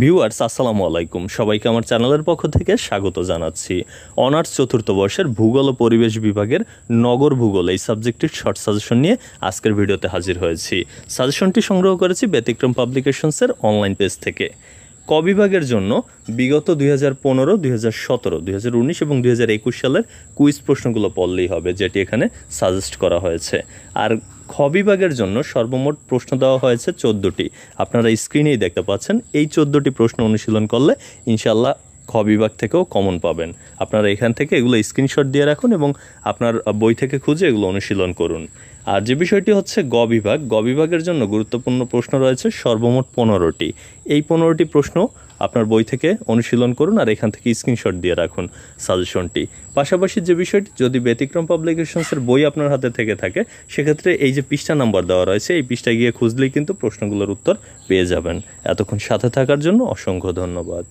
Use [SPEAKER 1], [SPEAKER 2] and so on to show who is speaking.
[SPEAKER 1] Viewers আসসালামু আলাইকুম, সবাইকে আমার চ্যানেলের পক্ষ থেকে স্বাগত জানাচ্ছি। অনার্স চতুর্থ বর্ষের ভূগোল ও পরিবেশ বিভাগের নগর ভূগোল এই সাবজেক্টের শর্ট সাজেশন নিয়ে আজকের ভিডিওতে হাজির হয়েছি। সাজেশনটি সংগ্রহ করেছি ব্যতিক্রম পাবলিকেশনসের অনলাইন পেজ থেকে। ক বিভাগের জন্য বিগত 2015, 2017, 2019 এবং 2021 সালের কুইজ প্রশ্নগুলো পড়লেই হবে, যেটি এখানে সাজেস্ট করা হয়েছে। আর খ বিভাগের জন্য সর্বমোট প্রশ্ন দেওয়া হয়েছে 14টি। আপনারা স্ক্রিনেই দেখতে পাচ্ছেন। এই 14টি প্রশ্ন অনুশীলন করলে ইনশাল্লাহ খ বিভাগ থেকেও কমন পাবেন। আপনারা এখান থেকে এগুলো স্ক্রিনশট দিয়ে রাখুন এবং আপনার বই থেকে খুঁজে এগুলো অনুশীলন করুন। আর যে বিষয়টি হচ্ছে গ বিভাগের জন্য গুরুত্বপূর্ণ প্রশ্ন রয়েছে সর্বমোট 15টি। এই 15টি প্রশ্ন আপনার বই থেকে অনুশীলন করুন আর এখান থেকে স্ক্রিনশট দিয়ে রাখুন সাজেশনটি। পাশাপাশি যে বিষয়টি, যদি ব্যতিক্রম পাবলিকেশনসের বই আপনার হাতে থেকে থাকে সেক্ষেত্রে এই যে পৃষ্ঠা নাম্বার দেওয়া রয়েছে এই পৃষ্ঠায় গিয়ে খুঁজলেই কিন্তু প্রশ্নগুলোর উত্তর পেয়ে যাবেন। এতক্ষণ সাথে থাকার জন্য অসংখ্য ধন্যবাদ।